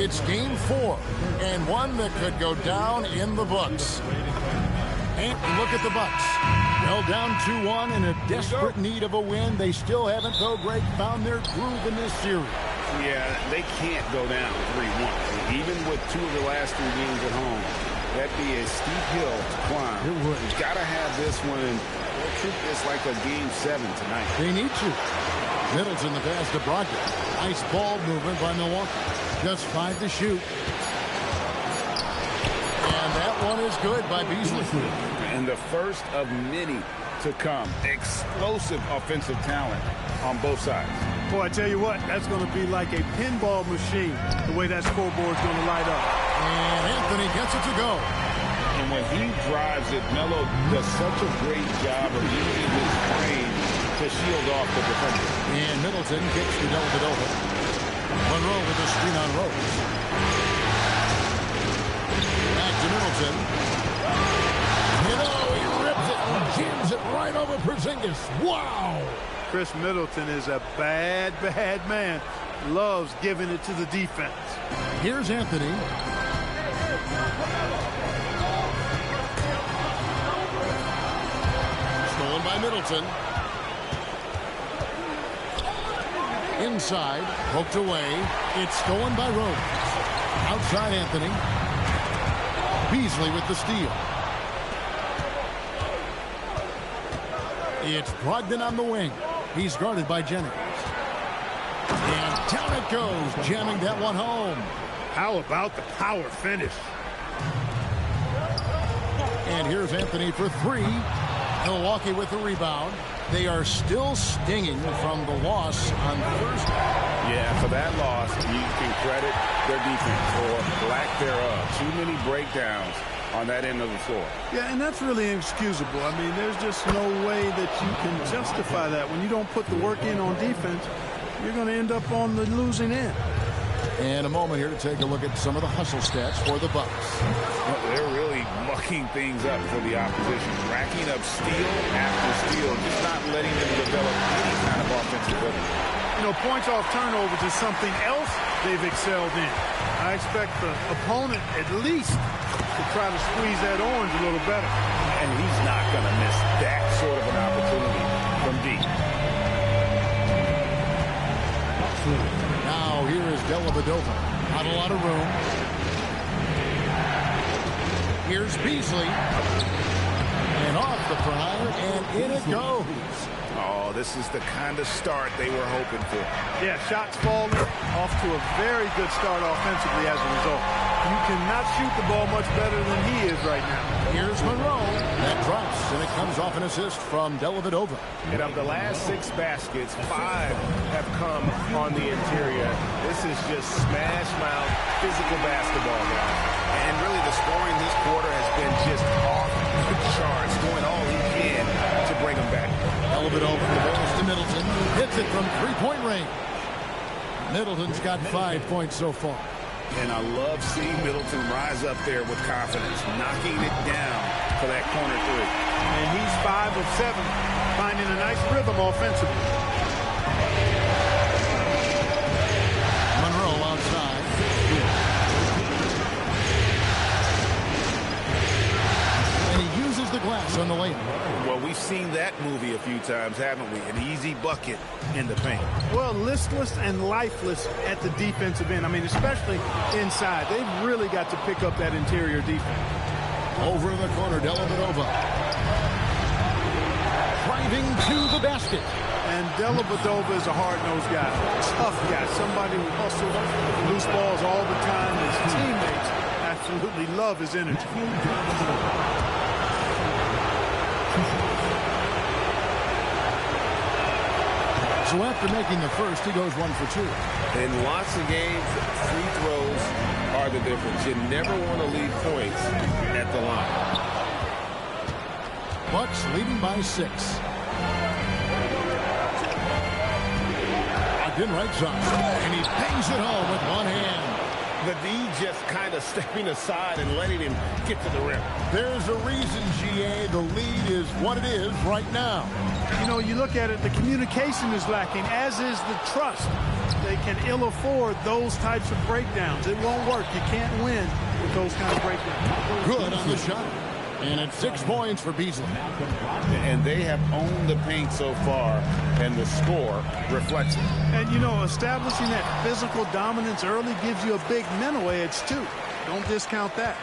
It's game 4, and one that could go down in the books. And look at the Bucks. Well, down 2-1 in a desperate need of a win. They still haven't, though, Greg, found their groove in this series. Yeah, they can't go down 3-1. Even with 2 of the last 3 games at home, that'd be a steep hill to climb. It would. You've got to have this one and treat this like a game 7 tonight. They need to. Middleton the pass to Brogdon. Nice ball movement by Milwaukee. Just 5 to shoot. And that one is good by Beasley. And the first of many to come. Explosive offensive talent on both sides. Boy, I tell you what, that's going to be like a pinball machine, the way that scoreboard's going to light up. And Anthony gets it to go. And when he drives it, Melo does such a great job of using his frame to shield off the defender. And Middleton kicks to Dellavedova. Monroe with a screen on Rose. Back to Middleton. You know, he rips it and jams it right over Porzingis. Wow! Chris Middleton is a bad, bad man. Loves giving it to the defense. Here's Anthony. Stolen by Middleton. Inside, poked away. It's stolen by Rose. Outside Anthony. Beasley with the steal. It's Brogdon on the wing. He's guarded by Jennings. And down it goes, jamming that one home. How about the power finish? And here's Anthony for 3. Milwaukee with the rebound. They are still stinging from the loss on Thursday. Yeah, for that loss, you can credit their defense or lack thereof. Too many breakdowns on that end of the floor. Yeah, and that's really inexcusable. I mean, there's just no way that you can justify that. When you don't put the work in on defense, you're going to end up on the losing end. And a moment here to take a look at some of the hustle stats for the Bucks. Well, they're really mucking things up for the opposition, racking up steal after steal, just not letting them develop any kind of offensive rhythm. You know, points off turnovers is something else they've excelled in. I expect the opponent at least to try to squeeze that orange a little better. And he's not going to miss that sort of an opportunity from deep. Now here is Dellavedova. Not a lot of room. Here's Beasley. And off the front iron, and in it goes. Oh, this is the kind of start they were hoping for. Yeah, shots falling, off to a very good start offensively as a result. You cannot shoot the ball much better than he is right now. Here's Monroe. That drops, and it comes off an assist from Dellavedova. And of the last 6 baskets, 5 have come on the interior. This is just smash mouth physical basketball, guys. And really the scoring this quarter has been just off the charts, doing all he can to bring them back. Dellavedova goes to Middleton. Hits it from 3-point range. Middleton's got 5 points so far. And I love seeing Middleton rise up there with confidence, knocking it down for that corner 3. And he's 5 of 7, finding a nice rhythm offensively. Monroe outside. And he uses the glass on the layup. Well, we've seen that movie a few times, haven't we? An easy bucket in the paint. Well, listless and lifeless at the defensive end. I mean, especially inside. They've really got to pick up that interior defense. Over in the corner, Dellavedova. Driving to the basket. And Dellavedova is a hard-nosed guy. Tough guy. Somebody who hustles loose balls all the time. His teammates absolutely love his energy. So after making the first, he goes 1 for 2. In lots of games, free throws are the difference. You never want to leave points at the line. Bucks leading by 6. Locked in right side. And he bangs it home with one hand. The D just kind of stepping aside and letting him get to the rim. There's a reason, GA, the lead is what it is right now. You know, you look at it, the communication is lacking, as is the trust. They can ill afford those types of breakdowns. It won't work. You can't win with those kind of breakdowns. Good on the shot. And it's 6 points for Beasley. And they have owned the paint so far, and the score reflects it. And, you know, establishing that physical dominance early gives you a big mental edge, too. Don't discount that.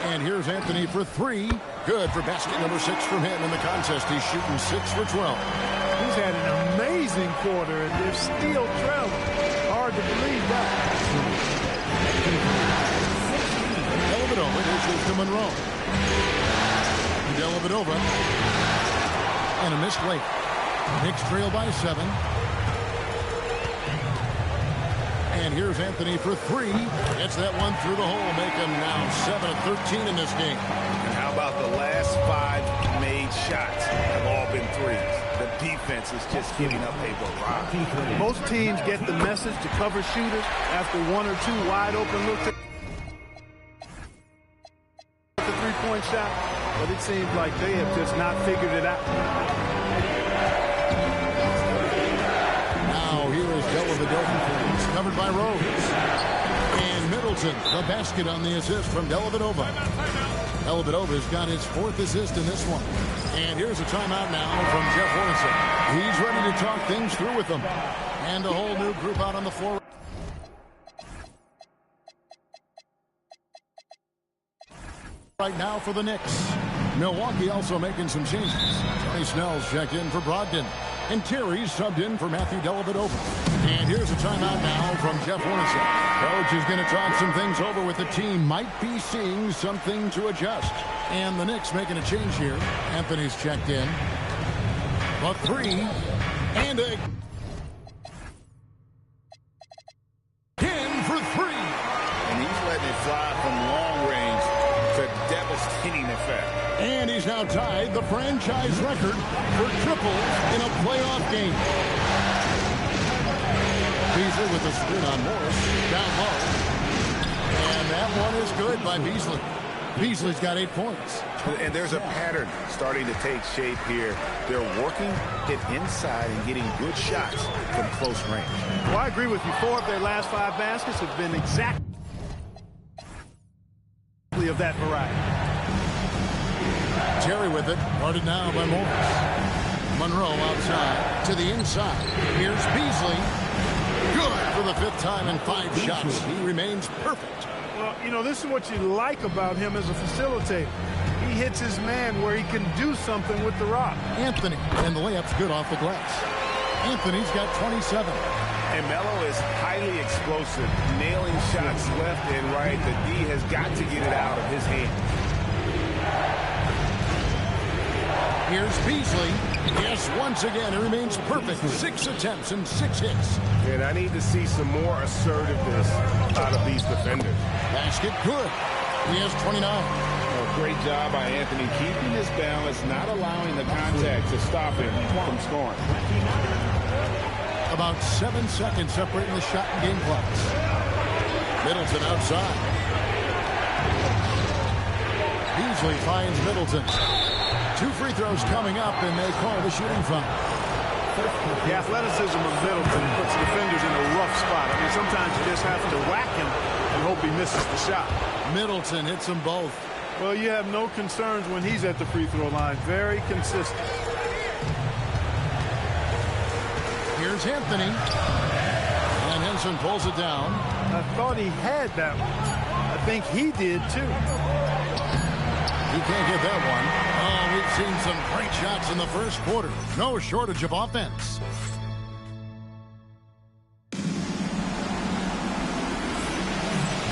And here's Anthony for 3. Good for basket number 6 from him in the contest. He's shooting 6 for 12. He's had an amazing quarter, and they're still trailing. Hard to believe that. Dellavedova dishes to Monroe. Dellavedova. And a missed late. Knicks trail by 7. And here's Anthony for 3. Gets that one through the hole. Make him now 7 of 13 in this game. And how about the last 5 made shots have all been threes? The defense is just giving up a barrage. Most teams get the message to cover shooters after 1 or 2 wide open looks at the three-point shot, but it seems like they have just not figured it out. Now here is Dellavedova. He's covered by Rose. And Middleton, the basket on the assist from Dellavedova. Dellavedova's got his 4th assist in this one. And here's a timeout now from Jeff Hornacek. He's ready to talk things through with them. And a whole new group out on the floor. Right now for the Knicks. Milwaukee also making some changes. Tony Snell's checked in for Brogdon. And Terry's subbed in for Matthew Dellavedova. And here's a timeout now from Jeff Hornacek. Coach is going to talk some things over with the team. Might be seeing something to adjust. And the Knicks making a change here. Anthony's checked in. A 3. And a... in for 3. And he's letting it fly from long range to devastating effect. And he's now tied the franchise record for triples in a playoff game. Beasley with the screen on Morris. Down low. And that one is good by Beasley. Beasley's got 8 points. And there's a pattern starting to take shape here. They're working it inside and getting good shots from close range. Well, I agree with you. 4 of their last 5 baskets have been exactly of that variety. Terry with it. Guarded now by Morris. Monroe outside to the inside. Here's Beasley. Good for the 5th time in 5 shots. He remains perfect. Well, you know, this is what you like about him as a facilitator. He hits his man where he can do something with the rock. Anthony, and the layup's good off the glass. Anthony's got 27. And Melo is highly explosive, nailing shots left and right. The D has got to get it out of his hand. Here's Beasley. Yes, once again, it remains perfect. 6 attempts and 6 hits. And I need to see some more assertiveness out of these defenders. Basket good. He has 29. Great job by Anthony keeping his balance, not allowing the contact to stop him from scoring. About 7 seconds separating the shot and game clocks. Middleton outside. Beasley finds Middleton. 2 free throws coming up, and they call the shooting foul. The athleticism of Middleton puts defenders in a rough spot. I mean, sometimes you just have to whack him and hope he misses the shot. Middleton hits them both. Well, you have no concerns when he's at the free throw line. Very consistent. Here's Anthony. And Henson pulls it down. I thought he had that one. I think he did, too. He can't get that one. Oh, we've seen some great shots in the first quarter. No shortage of offense.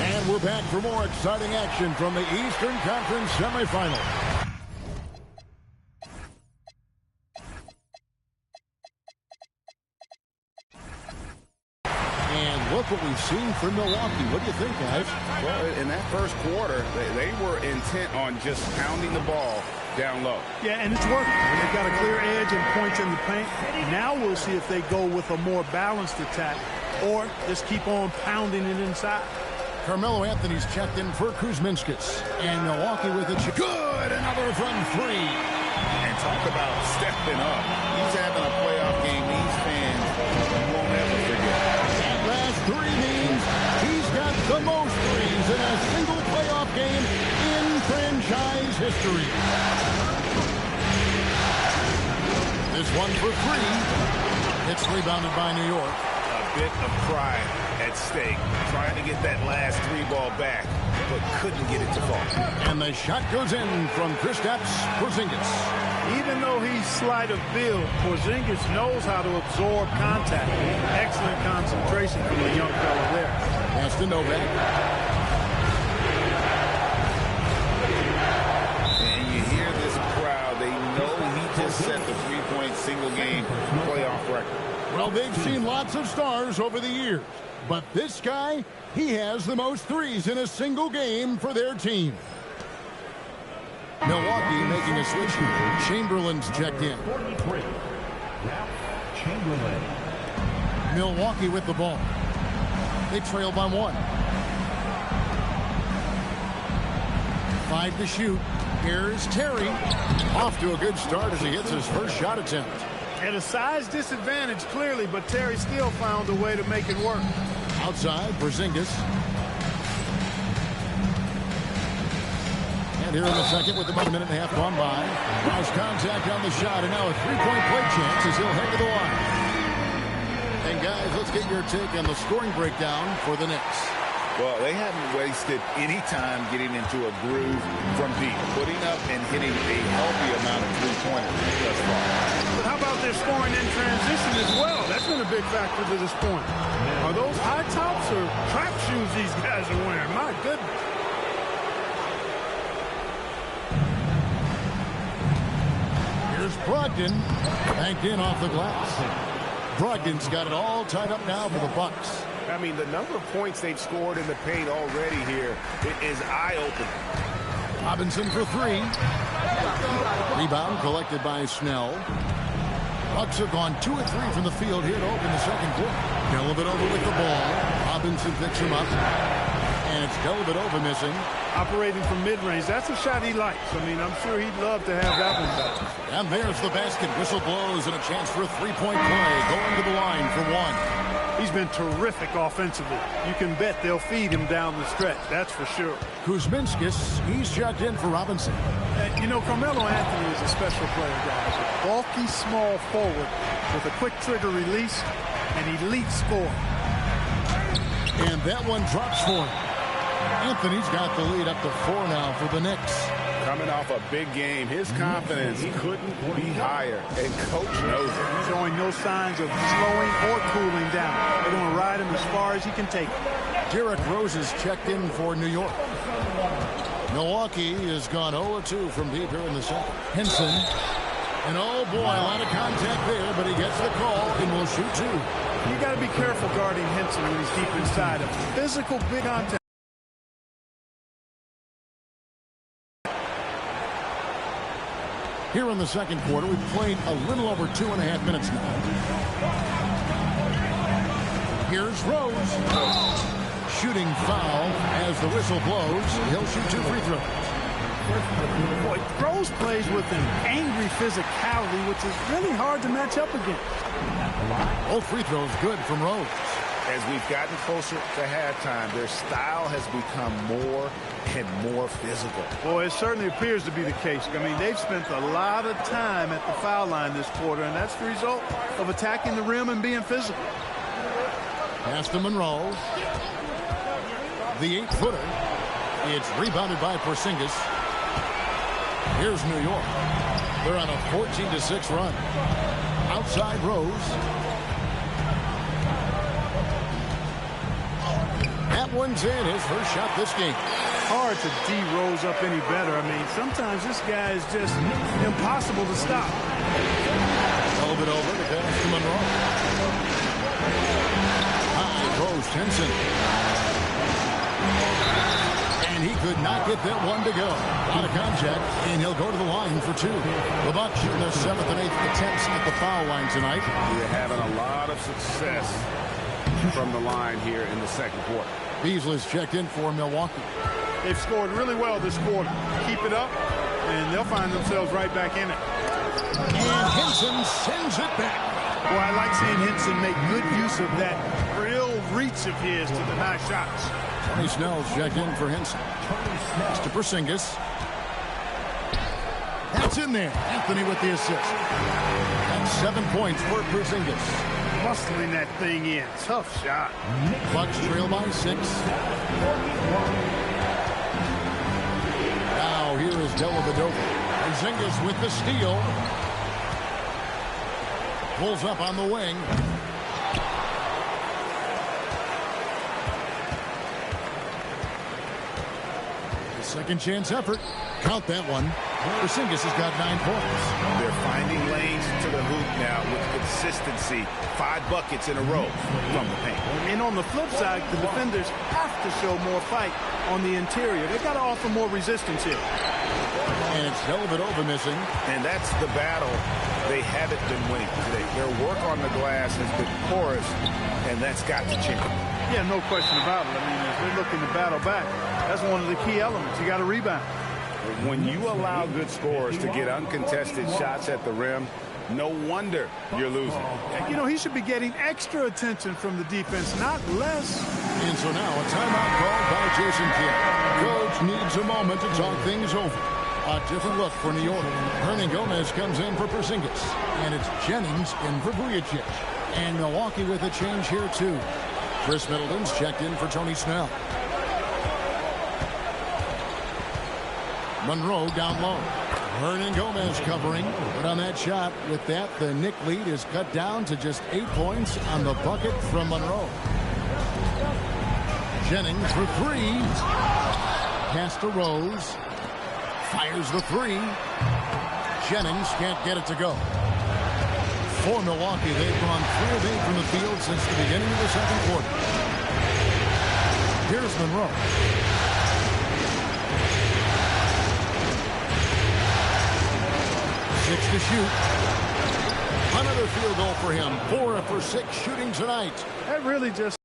And we're back for more exciting action from the Eastern Conference semifinal. And look what we've seen from Milwaukee. What do you think, guys? Well, in that first quarter, they were intent on just pounding the ball down low. Yeah, and it's working. They've got a clear edge and points in the paint. Now we'll see if they go with a more balanced attack or just keep on pounding it inside. Carmelo Anthony's checked in for Kuzminskis. And Milwaukee with it. Good! Another from three. And talk about stepping up. He's having a playoff game these fans won't ever forget. That last three means he's got the most threes in a single playoff game in franchise history. This one for three. It's rebounded by New York. A bit of pride at stake. Trying to get that last three ball back, but couldn't get it to fall. And the shot goes in from Kristaps Porzingis. Even though he's slight of build, Porzingis knows how to absorb contact. Excellent concentration from the young fella there. Pass to Novak. And you hear this crowd. They know he just set the three-point single game playoff record. Well, they've seen lots of stars over the years. But this guy, he has the most threes in a single game for their team. Milwaukee making a switch here. Chamberlain's checked in. Milwaukee with the ball. They trail by one. 5 to shoot. Here's Terry. Off to a good start as he hits his first shot attempt. At a size disadvantage, clearly, but Terry still found a way to make it work. Outside, Porzingis. And here in the second with about a minute and a half gone by. Rouse contact on the shot, and now a three-point play chance as he'll head to the line. And guys, let's get your take on the scoring breakdown for the Knicks. Well, they haven't wasted any time getting into a groove from deep, putting up and hitting a healthy amount of three-pointers thus far. But how about their scoring in transition as well? That's been a big factor to this point. Are those high tops or track shoes these guys are wearing? My goodness. Here's Brogdon, banked in off the glass. Brogdon's got it all tied up now for the Bucks. I mean, the number of points they've scored in the paint already here is eye-opening. Robinson for three. Rebound collected by Snell. Bucks have gone 2 of 3 from the field here to open the second quarter. Dellavedova with the ball. Robinson picks him up. And it's Dellavedova missing. Operating from mid-range, that's a shot he likes. I mean, I'm sure he'd love to have that one back. And there's the basket. Whistle blows and a chance for a three-point play. Going to the line for one. He's been terrific offensively. You can bet they'll feed him down the stretch. That's for sure. Kuzminskis, he's checked in for Robinson. You know, Carmelo Anthony is a special player, guys. A bulky, small forward with a quick trigger release and elite score. And that one drops for him. Anthony's got the lead up to 4 now for the Knicks. Coming off a big game, his confidence couldn't be higher, and Coach knows it. He's showing no signs of slowing or cooling down. They're going to ride him as far as he can take him. Derrick Rose is checked in for New York. Milwaukee has gone 0-2 from deep here in the second. Henson. And oh boy, a lot of contact there, but he gets the call and will shoot two. You got to be careful guarding Henson when he's deep inside. A physical big contact. Here in the second quarter, we've played a little over 2.5 minutes now. Here's Rose. Shooting foul as the whistle blows. He'll shoot 2 free throws. Boy, Rose plays with an angry physicality, which is really hard to match up against. Both free throws good from Rose. As we've gotten closer to halftime, their style has become more and more physical. Boy, it certainly appears to be the case. I mean, they've spent a lot of time at the foul line this quarter, and that's the result of attacking the rim and being physical. Pass to Monroe. The 8-footer. It's rebounded by Porzingis. Here's New York. They're on a 14-6 run. Outside Rose. That one's in. His first shot this game. Hard to D Rose up any better. I mean, sometimes this guy is just impossible to stop. A little bit over the pass to Monroe. High post, Henson. And he could not get that one to go. Out of contact, and he'll go to the line for 2. The Bucks shooting their 7th and 8th attempts at the foul line tonight. They're having a lot of success from the line here in the second quarter. Beasley's checked in for Milwaukee. They've scored really well this quarter. Keep it up, and they'll find themselves right back in it. And Henson sends it back. Well, I like seeing Henson make good use of that real reach of his to deny shots. Tony Snell's checked in for Henson. It's to Porzingis. That's in there. Anthony with the assist. That's 7 points for Porzingis. Muscling that thing in. Tough shot. Bucks trail by 6. Now here is Dellavedova. Porzingis with the steal. Pulls up on the wing. Second chance effort. Count that one. Porzingis has got 9 points. They're finding lanes to the hoop now with consistency. 5 buckets in a row from the paint. And on the flip side, the defenders have to show more fight on the interior. They've got to offer more resistance here. And it's Dellavedova missing. And that's the battle they haven't been winning today. Their work on the glass has been porous, and that's got to change. Yeah, no question about it. I mean, if they're looking to battle back, that's one of the key elements. You got to rebound. When you allow good scorers to get uncontested shots at the rim, no wonder you're losing. You know, he should be getting extra attention from the defense, not less. And so now a timeout called by Jason Kidd. Coach needs a moment to talk things over. A different look for New York. Hernangomez comes in for Porzingis. And it's Jennings in for Vujacic. And Milwaukee with a change here, too. Chris Middleton's checked in for Tony Snell. Monroe down low. Hernangomez covering. But on that shot, with that, the Knick lead is cut down to just 8 points on the bucket from Monroe. Jennings for 3. Pass to Rose. Fires the 3. Jennings can't get it to go. For Milwaukee, they've gone 3 of 8 from the field since the beginning of the second quarter. Here's Monroe. Six to shoot. Another field goal for him. 4 for 6 shooting tonight. That really just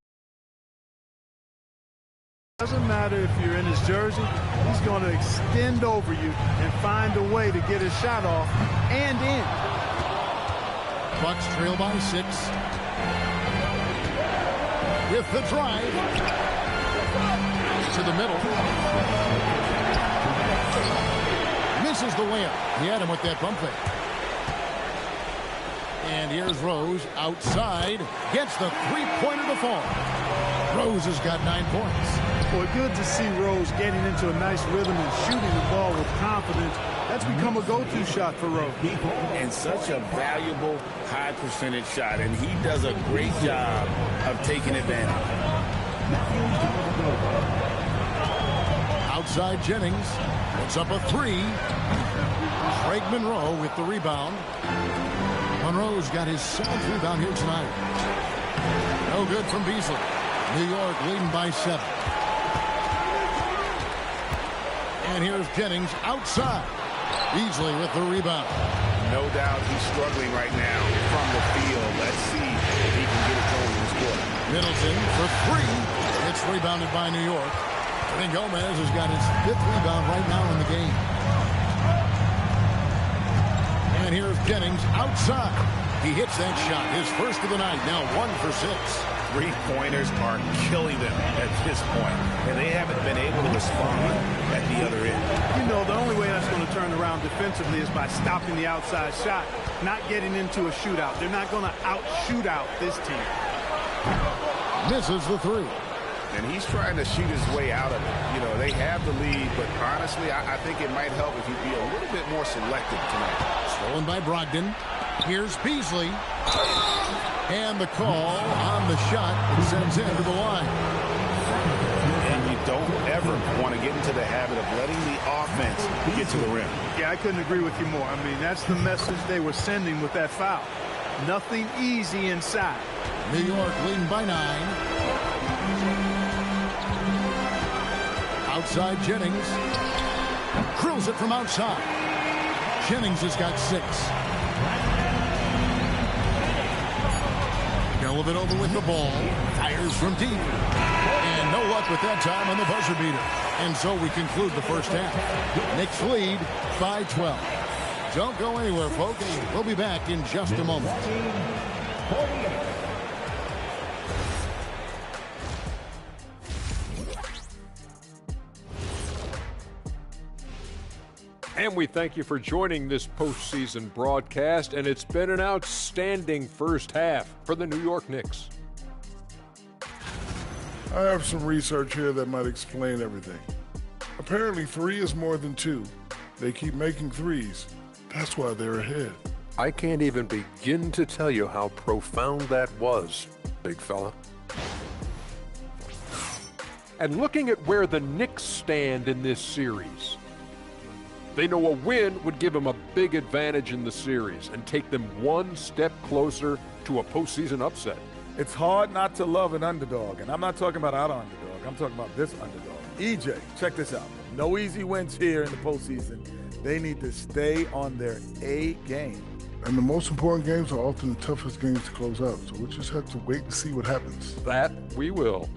doesn't matter if you're in his jersey. He's going to extend over you and find a way to get his shot off and in. Bucks trail by 6. With the drive. To the middle. Misses the layup. He had him with that bump fake. And here's Rose outside. Gets the 3-pointer to fall. Rose has got 9 points. Boy, good to see Rose getting into a nice rhythm and shooting the ball with confidence. That's become a go-to shot for Rose. And such a valuable high percentage shot, and he does a great job of taking advantage. Outside Jennings. Puts up a 3. Craig Monroe with the rebound. Monroe's got his 7th rebound here tonight. No good from Beasley. New York leading by 7. And here's Jennings outside. Beasley with the rebound. No doubt he's struggling right now from the field. Let's see if he can get it going this quarter. Middleton for 3. It's rebounded by New York. Hernangomez has got his 5th rebound right now in the game. And here's Jennings outside. He hits that shot, his first of the night, now 1 for 6. 3-pointers are killing them at this point, and they haven't been able to respond at the other end. You know, the only way that's going to turn around defensively is by stopping the outside shot, not getting into a shootout. They're not going to out-shootout this team. Misses the 3. And he's trying to shoot his way out of it. You know, they have the lead, but honestly, I think it might help if he'd be a little bit more selective tonight. Stolen by Brogdon. Here's Beasley. And the call on the shot. It sends him to the line. And you don't ever want to get into the habit of letting the offense get to the rim. Yeah, I couldn't agree with you more. I mean, that's the message they were sending with that foul. Nothing easy inside. New York leading by 9. Outside Jennings. Drills it from outside. Jennings has got 6. Dellavedova with the ball. Fires from deep. And no luck with that time on the buzzer beater. And so we conclude the first half. Knicks lead by 12. Don't go anywhere, folks. We'll be back in just a moment. And we thank you for joining this postseason broadcast, and it's been an outstanding first half for the New York Knicks. I have some research here that might explain everything. Apparently 3 is more than 2. They keep making threes. That's why they're ahead. I can't even begin to tell you how profound that was, big fella. And looking at where the Knicks stand in this series, they know a win would give them a big advantage in the series and take them one step closer to a postseason upset. It's hard not to love an underdog, and I'm not talking about our underdog. I'm talking about this underdog. EJ, check this out. No easy wins here in the postseason. They need to stay on their A game. And the most important games are often the toughest games to close out, so we'll just have to wait and see what happens. That we will.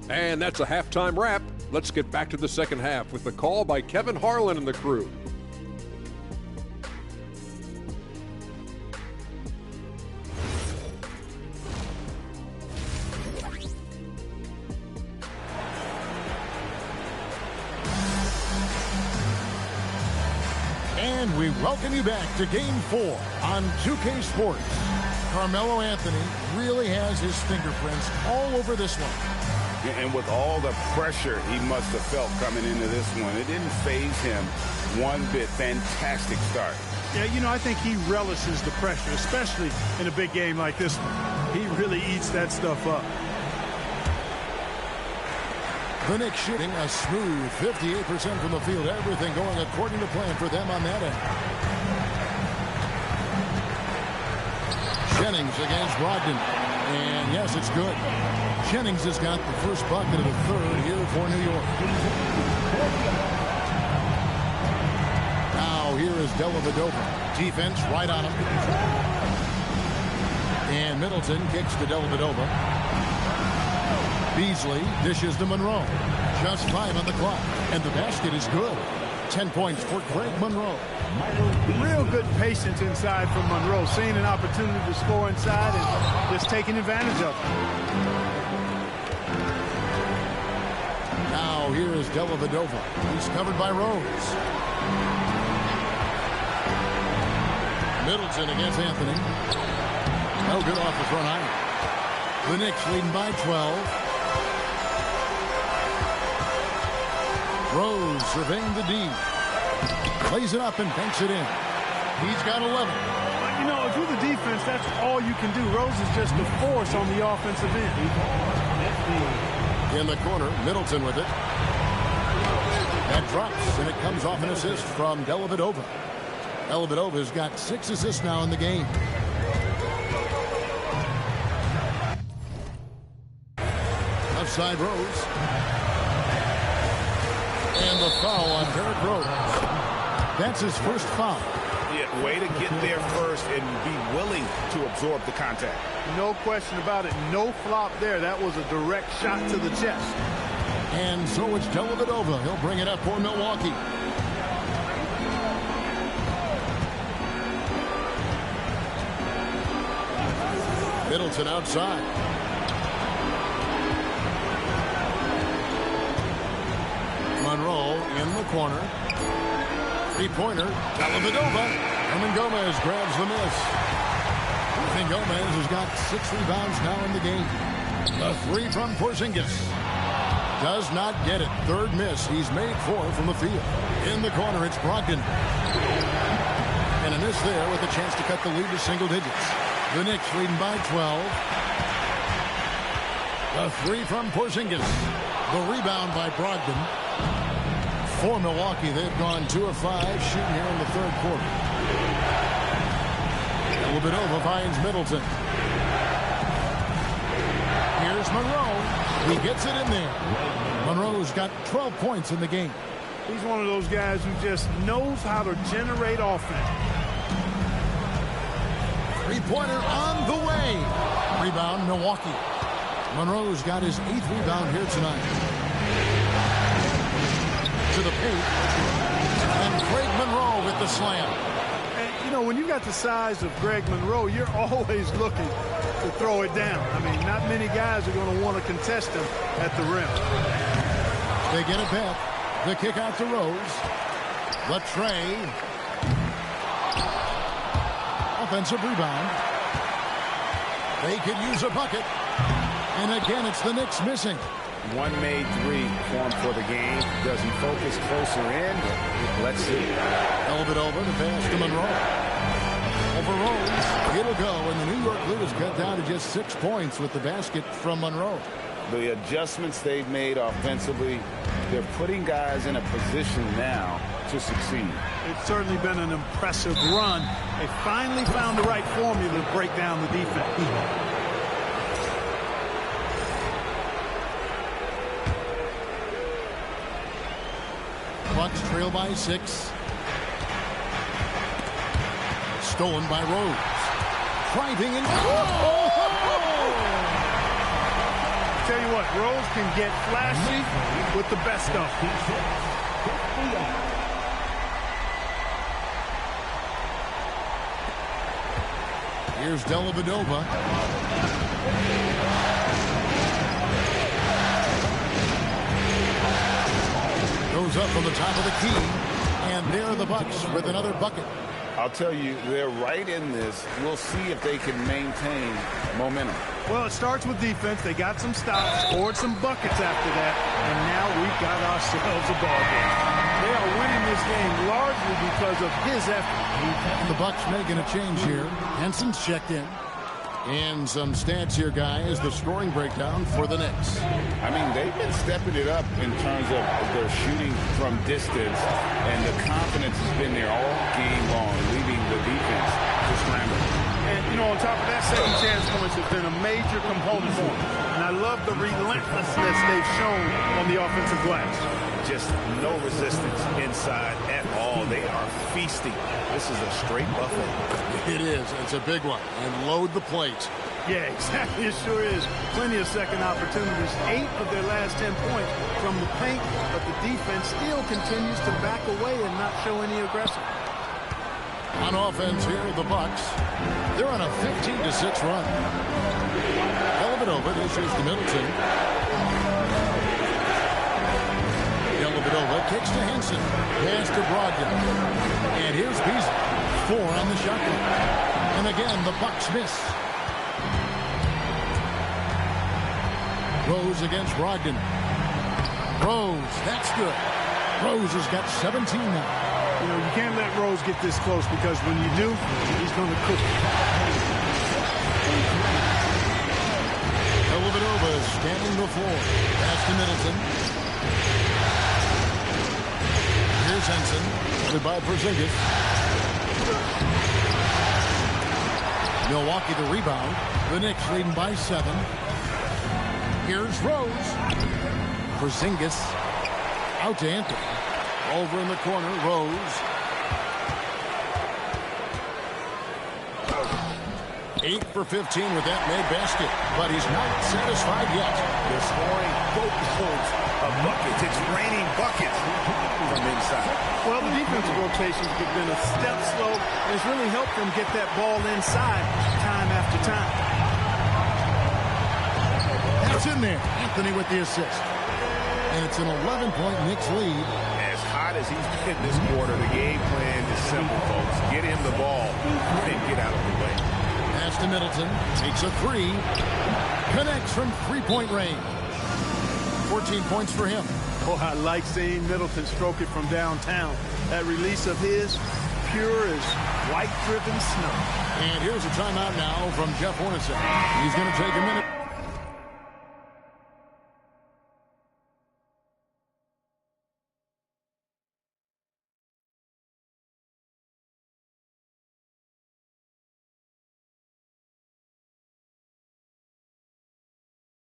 And that's a halftime wrap. Let's get back to the second half with the call by Kevin Harlan and the crew. And we welcome you back to Game 4 on 2K Sports. Carmelo Anthony really has his fingerprints all over this one. And with all the pressure he must have felt coming into this one, it didn't faze him one bit. Fantastic start. Yeah, you know, I think he relishes the pressure, especially in a big game like this one. He really eats that stuff up. The Knicks shooting a smooth 58% from the field. Everything going according to plan for them on that end. Jennings against Brogdon. And yes, it's good. Jennings has got the first bucket of the third here for New York. Now here is Dellavedova. Defense right on him. And Middleton kicks to Dellavedova. Beasley dishes to Monroe. Just 5 on the clock. And the basket is good. 10 points for Greg Monroe. Real good patience inside from Monroe. Seeing an opportunity to score inside and just taking advantage of it. Now here is Dellavedova. He's covered by Rose. Middleton against Anthony. No good off the front iron. The Knicks leading by 12. Rose surveying the D. Plays it up and banks it in. He's got 11. You know, if you're the defense, that's all you can do. Rose is just the force on the offensive end. In the corner, Middleton with it. That drops, and it comes off an assist from Dellavedova. Dellavedova's got 6 assists now in the game. Left side Rose. And the foul on Derrick Rose. That's his first foul. Yeah, way to get there first and be willing to absorb the contact. No question about it. No flop there. That was a direct shot to the chest. And so it's Dellavedova. He'll bring it up for Milwaukee. Middleton outside. Monroe in the corner. Three-pointer. Dellavedova. Hernan Gomez grabs the miss. Hernan Gomez has got 6 rebounds now in the game. The 3 from Porzingis. Does not get it. Third miss. He's made 4 from the field. In the corner, it's Brogdon. And a miss there with a chance to cut the lead to single digits. The Knicks leading by 12. The 3 from Porzingis. The rebound by Brogdon. For Milwaukee, they've gone 2 of 5 shooting here in the third quarter. Dellavedova finds Middleton. Here's Monroe. He gets it in there. Monroe's got 12 points in the game. He's one of those guys who just knows how to generate offense. Three-pointer on the way. Rebound, Milwaukee. Monroe's got his 8th rebound here tonight. To the paint. And Greg Monroe with the slam. And, you know, when you got the size of Greg Monroe, you're always looking to throw it down. I mean, not many guys are going to want to contest him at the rim. They get it back. The kick out to Rose. Latrey. Offensive rebound. They could use a bucket. And again, it's the Knicks missing. One made three formed for the game. Does he focus closer in? Let's see. Over the pass to Monroe. Over Rose. It'll go, and the New York Blue is cut down to just 6 points with the basket from Monroe. The adjustments they've made offensively, they're putting guys in a position now to succeed. It's certainly been an impressive run. They finally found the right formula to break down the defense. Bucks trail by 6. Stolen by Rose. Driving in. Tell you what, Rose can get flashy with the best of them. Here's Dellavedova. Goes up from the top of the key, and there are the Bucks with another bucket. I'll tell you, they're right in this. We'll see if they can maintain momentum. Well, it starts with defense. They got some stops, scored some buckets after that, and now we've got ourselves a ball game. They are winning this game largely because of his effort. The Bucks making a change here. Henson's checked in. And some stats here, guys. The scoring breakdown for the Knicks. I mean, they've been stepping it up in terms of their shooting from distance, and the confidence has been there all game long, leaving the defense to scramble. And, you know, on top of that, second chance points have been a major component for them. And I love the relentlessness they've shown on the offensive glass. Just no resistance inside at all. They are feasting. This is a straight buffet. It is. It's a big one. And load the plate. Yeah, exactly. It sure is. Plenty of second opportunities. 8 of their last 10 points from the paint, but the defense still continues to back away and not show any aggression. On offense here, the Bucks. They're on a 15-6 run. Dellavedova dishes to Middleton. Dellavedova kicks to Henson. Pass to Brogdon. And here's Beasley. 4 on the shot clock. And again, the Bucks miss. Rose against Brogdon. Rose, that's good. Rose has got 17 now. You know, you can't let Rose get this close because when you do, he's going to cook it. Dellavedova is scanning the floor. Pass to Middleton. Here's Henson. Led by Porzingis. Milwaukee the rebound. The Knicks leading by 7. Here's Rose. Porzingis out to Anthony. Over in the corner, Rose. 8 for 15 with that made basket, but he's not satisfied yet. They're scoring boatloads of buckets. It's raining buckets from inside. Well, the defensive rotations have been a step slow, and it's really helped them get that ball inside time after time. That's in there. Anthony with the assist. And it's an 11-point Knicks lead. As hot as he's been this quarter, the game plan is simple, folks. Get him the ball and get out of the way. Pass to Middleton. Takes a 3. Connects from 3-point range. 14 points for him. Oh, I like seeing Middleton stroke it from downtown. That release of his, pure as white-driven snow. And here's a timeout now from Jeff Hornacek. He's going to take a minute.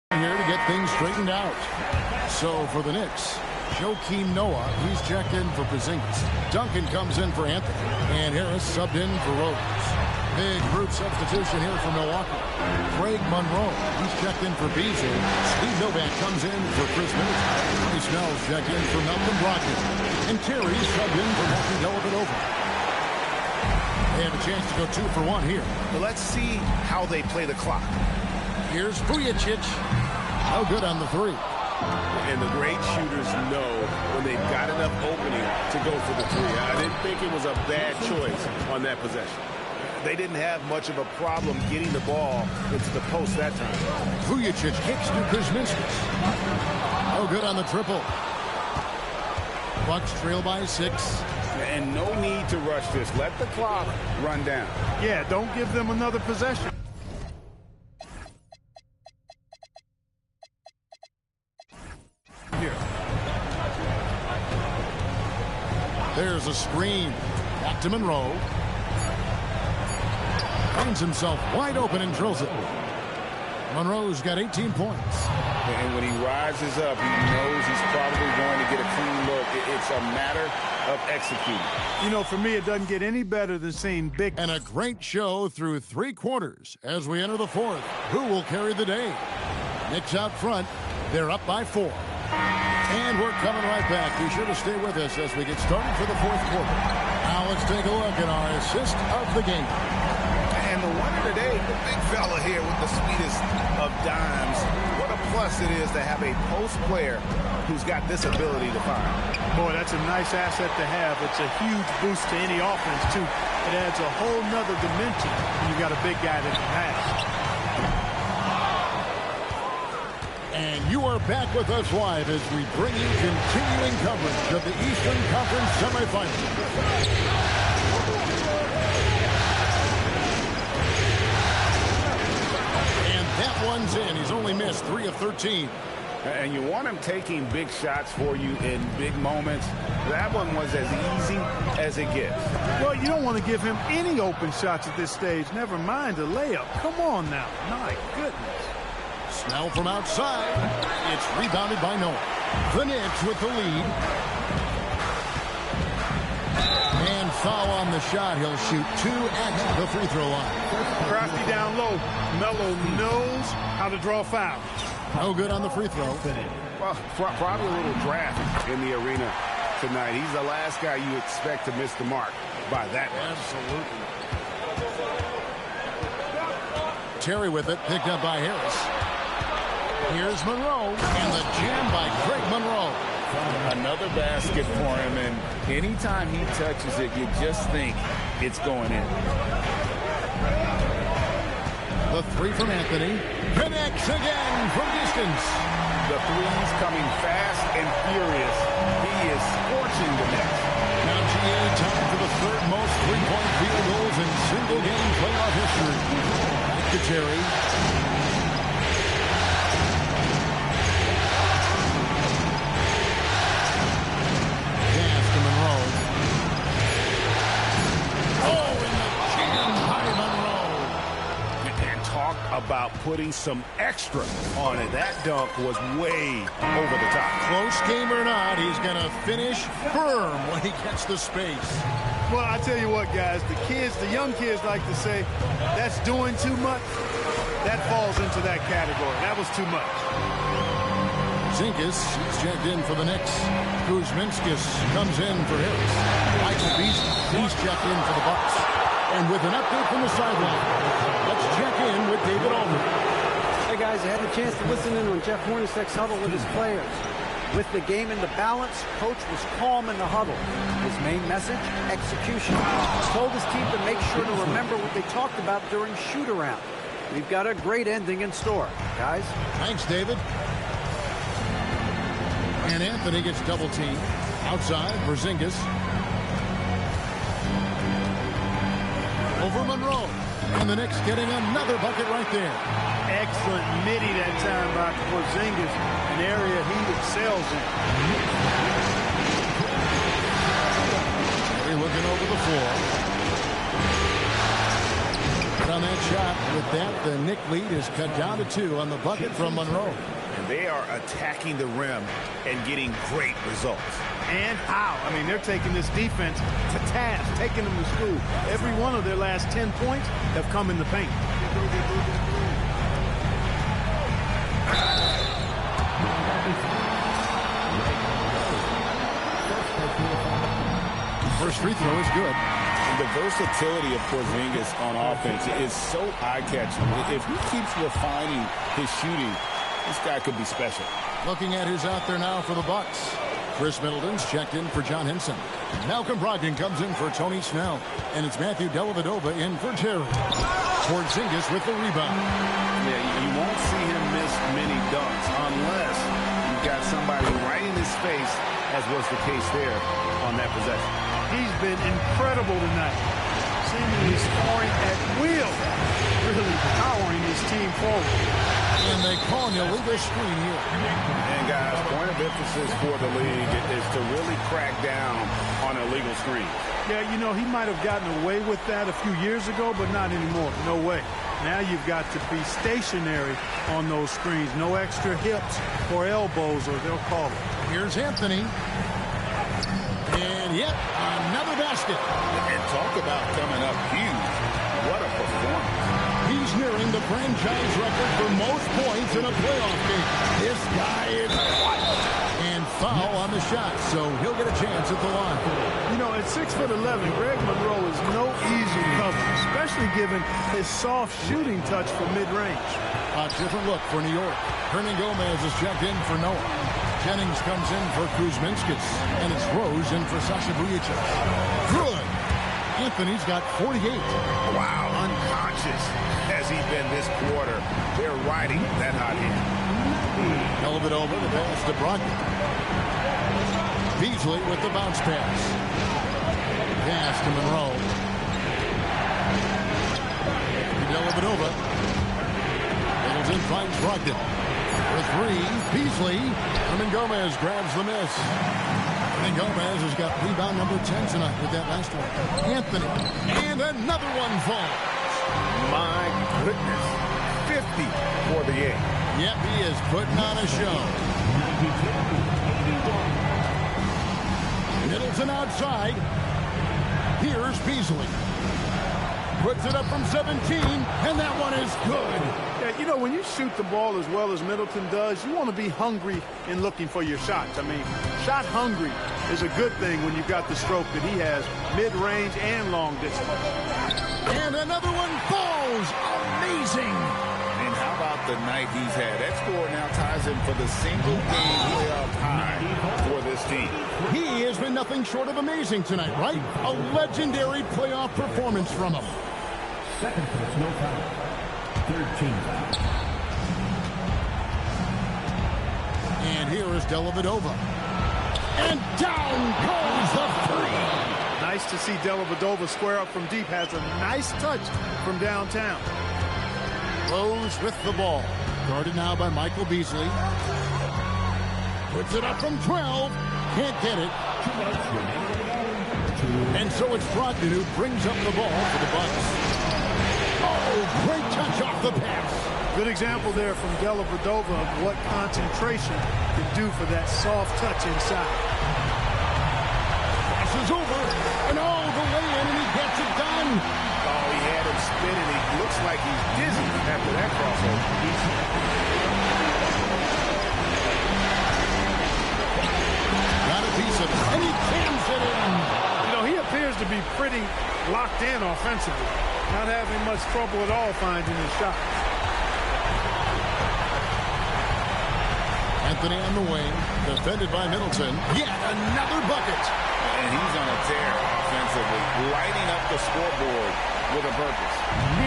Here to get things straightened out. So for the Knicks, Joakim Noah, he's checked in for Porzingis. Duncan comes in for Anthony. And Harris subbed in for Rose. Big root substitution here for Milwaukee. Craig Monroe, he's checked in for Beasley. Steve Novak comes in for Chris Middleton. Tony Snell's checked in for Malcolm Brogdon. And Terry subbed in for Matthew Dellavedova. They have a chance to go 2 for 1 here. But let's see how they play the clock. Here's Vujicic. No good on the 3. And the great shooters know when they've got enough opening to go for the 3. I didn't think it was a bad choice on that possession. They didn't have much of a problem getting the ball into the post that time. Vujicic kicks to Kuzminskas. No good on the triple. Bucks trail by 6. And no need to rush this. Let the clock run down. Yeah, don't give them another possession. Here. There's a screen. Back to Monroe. Finds himself wide open and drills it. Monroe's got 18 points. And when he rises up, he knows he's probably going to get a clean look. It's a matter of executing. You know, for me, it doesn't get any better than seeing big. And a great show through 3 quarters as we enter the 4th. Who will carry the day? Knicks out front. They're up by 4. And we're coming right back. Be sure to stay with us as we get started for the 4th quarter. Now let's take a look at our assist of the game. And the one today, the big fella here with the sweetest of dimes. What a plus it is to have a post player who's got this ability to find. Boy, that's a nice asset to have. It's a huge boost to any offense, too. It adds a whole nother dimension when you got a big guy that can pass. And you are back with us live as we bring you continuing coverage of the Eastern Conference semifinals. That one's in. He's only missed 3 of 13. And you want him taking big shots for you in big moments. That one was as easy as it gets. Well, you don't want to give him any open shots at this stage. Never mind a layup. Come on now. My goodness. Snell from outside. It's rebounded by Noah. The Knicks with the lead. And foul on the shot. He'll shoot 2 at the free throw line. Crafty down low. Melo knows how to draw fouls. No good on the free throw. Well, probably a little draft in the arena tonight. He's the last guy you expect to miss the mark by that much. Absolutely. Terry with it, picked up by Harris. Here's Monroe, and the jam by Craig Monroe. Another basket for him, and anytime he touches it, you just think it's going in. The 3 from Anthony. Connects again from distance. The threes coming fast and furious. He is scorching the Knicks. Now GA time for the 3rd most three-point field goals in single-game playoff history. Back to Terry. Pass to Monroe. Oh, and the jam by Monroe. And talk about putting some extra on it. That dunk was way over the top. Close game or not, he's going to finish firm when he gets the space. Well, I tell you what, guys, the young kids like to say, that's doing too much. That falls into that category. That was too much. Zinkas is checked in for the Knicks. Kuzminskas comes in for Harris. Michael Beasley, he's checked in for the Bucks. And with an update from the sideline, let's check in with David Aldridge. Hey, guys, I had the chance to listen in on Jeff Hornacek's huddle with his players. With the game in the balance, Coach was calm in the huddle. His main message, execution. He told his team to make sure to remember what they talked about during shoot-around. We've got a great ending in store, guys. Thanks, David. And Anthony gets double-teamed. Outside, Porzingis. Over Monroe. And the Knicks getting another bucket right there. Excellent midi that time by Porzingis, an area he excels in. They're looking over the floor. But on that shot, with that, the Knick lead is cut down to 2 on the bucket from Monroe. And they are attacking the rim and getting great results. And how? I mean, they're taking this defense to task, taking them to school. Every one of their last 10 points have come in the paint. First free throw is good. The versatility of Porzingis on offense is so eye-catching. If he keeps refining his shooting, this guy could be special. Looking at who's out there now for the Bucks. Chris Middleton's checked in for John Henson. Malcolm Brogdon comes in for Tony Snell. And it's Matthew Dellavedova in for Terry. Porzingis with the rebound. Yeah, you won't see him miss many dunks unless you've got somebody right in his face, as was the case there on that possession. He's been incredible tonight, seemingly scoring at will, really powering his team forward. And they call an illegal screen here. And guys, point of emphasis for the league is to really crack down on illegal screens. Yeah, you know, he might have gotten away with that a few years ago, but not anymore. No way. Now you've got to be stationary on those screens. No extra hips or elbows, or they'll call it. Here's Anthony. And yet, another basket. And talk about coming up huge. What a performance. He's nearing the franchise record for most points in a playoff game. This guy is wild. And foul on the shot, so he'll get a chance at the line. You know, at 6'11", Greg Monroe is no easy cover, especially given his soft shooting touch from mid-range. A different look for New York. Hernan Gomez is checked in for Noah. Jennings comes in for Kuzminskis, and it's Rose in for Sasha Vujacic. Good. Anthony's got 48. Wow, unconscious has he been this quarter. They're riding that hot hand. Dellavedova, the pass to Brogdon. Beasley with the bounce pass. Pass to Monroe. Dellavedova. Middleton finds Brogdon. For three, Beasley. Hernan Gomez grabs the miss. Hernan Gomez has got rebound number 10 tonight with that last one. Anthony. And another one falls. My goodness. 50 for the 8. Yep, he is putting on a show. Middleton outside. Here's Beasley. Puts it up from 17, and that one is good. Yeah, you know, when you shoot the ball as well as Middleton does, you want to be hungry in looking for your shots. I mean, shot hungry is a good thing when you've got the stroke that he has, mid-range and long distance. And another one falls. Amazing. And how about the night he's had? That score now ties him for the single game playoff high for this team. He has been nothing short of amazing tonight, right? A legendary playoff performance from him. Second place, no foul. 13 foul. And here is Dellavedova. And down goes the three. Nice to see Dellavedova square up from deep. Has a nice touch from downtown. Rose with the ball. Guarded now by Michael Beasley. Puts it up from 12. Can't get it. And so it's Brogdon who brings up the ball for the Bucks. Oh, great touch off the pass. Good example there from Dellavedova of what concentration can do for that soft touch inside. Pass is over. And oh, the lay-in, and he gets it done. Oh, he had him spinning. He looks like he's dizzy after that crossover. Got a piece of it, and he cams it in. You know, he appears to be pretty locked in offensively. Not having much trouble at all finding his shot. Anthony on the wing, defended by Middleton. Yet another bucket. And he's on a tear offensively, lighting up the scoreboard with a purpose.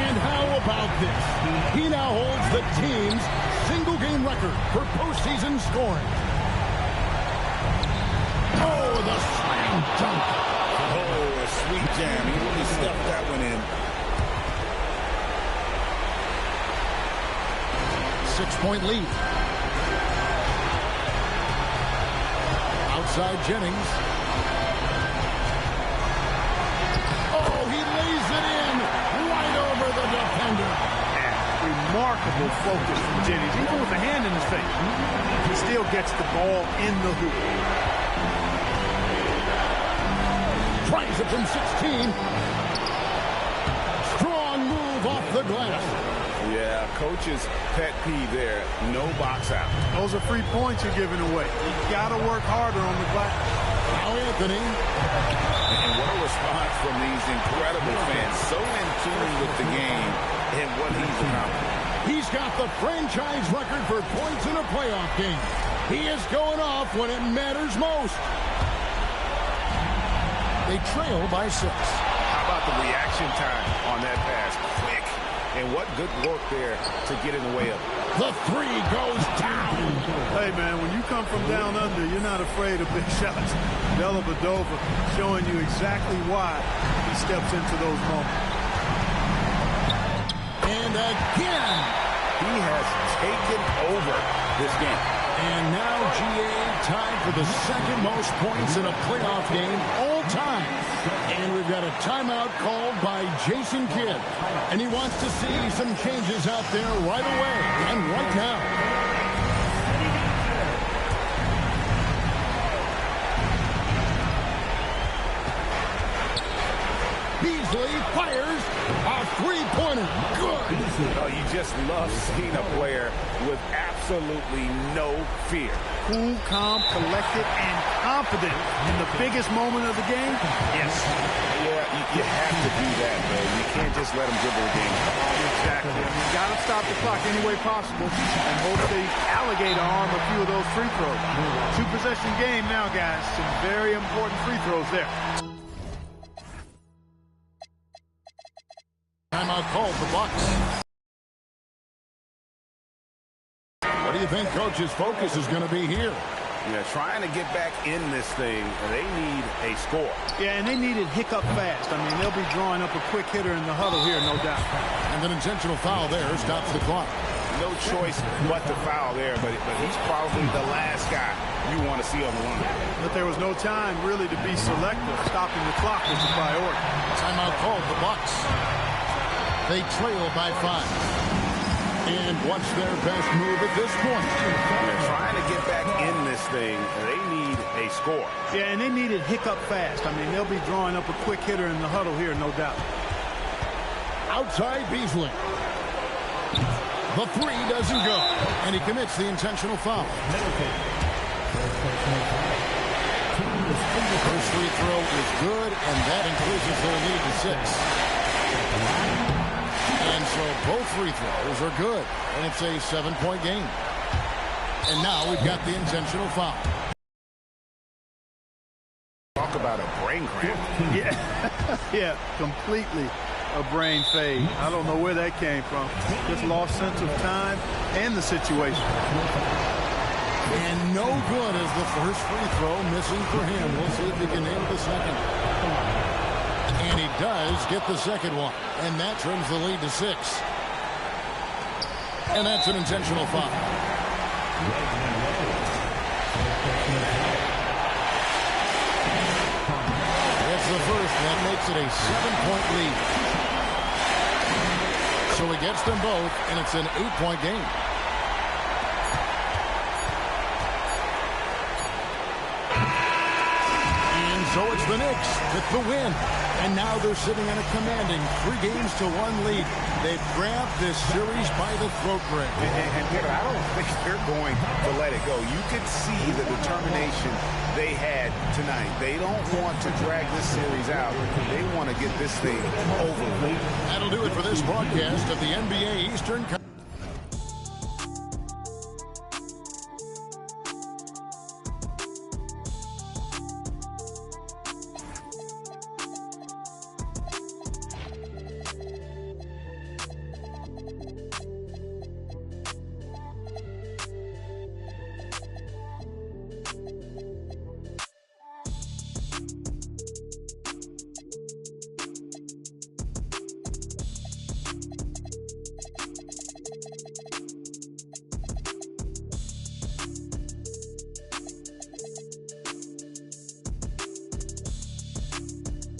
And how about this? He now holds the team's single-game record for postseason scoring. Oh, the slam dunk. Oh, a sweet jam. He really stuffed that one in. 6-point lead. Outside Jennings. Oh, he lays it in right over the defender. remarkable focus from Jennings. Even with a hand in his face, he still gets the ball in the hoop. Tries it from 16. Strong move off the glass. Yeah, coach's pet peeve there. No box out. Those are free points you're giving away. You got to work harder on the glass. Now Anthony. And what a response from these incredible fans. So in tune with the game and what he's accomplished. He's got the franchise record for points in a playoff game. He is going off when it matters most. They trail by 6. How about the reaction time on that pass? Quick. And what good work there to get in the way of it. The 3 goes down. Hey, man, when you come from down under, you're not afraid of big shots. Dellavedova showing you exactly why he steps into those moments. And again. He has taken over this game. And now GA tied for the second most points in a playoff game all time. And we've got a timeout called by Jason Kidd. And he wants to see some changes out there right away and right now. Beasley fires a three-pointer. Good. Oh, you just love seeing a player with absolutely no fear. Cool, calm, collected, and confident in the biggest moment of the game. Yes. Yeah, you have to do that, though. You can't just let them dribble the game. Exactly. You got to stop the clock any way possible and hope they alligator arm a few of those free throws. 2-possession game now, guys. Some very important free throws there. Timeout called the Bucks. What do you think Coach's focus is going to be here? Yeah, trying to get back in this thing, they need a score. Yeah, and they need it hiccup fast. I mean, they'll be drawing up a quick hitter in the huddle here, no doubt. And an intentional foul there stops the clock. No choice but to foul there, but he's probably the last guy you want to see on the line. But there was no time really to be selective. Stopping the clock was the priority. Timeout called the Bucks. They trail by 5. And what's their best move at this point? They're trying to get back in this thing. They need a score. Yeah, and they need it hiccup fast. I mean, they'll be drawing up a quick hitter in the huddle here, no doubt. Outside Beasley. The 3 doesn't go. And he commits the intentional foul. The first free throw is good, and that increases their lead to 6. And so both free throws are good. And it's a 7-point game. And now we've got the intentional foul. Talk about a brain cramp. Yeah, completely a brain fade. I don't know where that came from. Just lost sense of time and the situation. And no good as the first free throw missing for him. We'll see if he can nail the second. And he does get the second one. And that trims the lead to 6. And that's an intentional foul. That's the first. That makes it a 7-point lead. So he gets them both, and it's an 8-point game. And so it's the Knicks with the win. And now they're sitting in a commanding 3-1 lead. They've grabbed this series by the throat, Greg. And Peter, I don't think they're going to let it go. You could see the determination they had tonight. They don't want to drag this series out. They want to get this thing over with. That'll do it for this broadcast of the NBA Eastern Conference.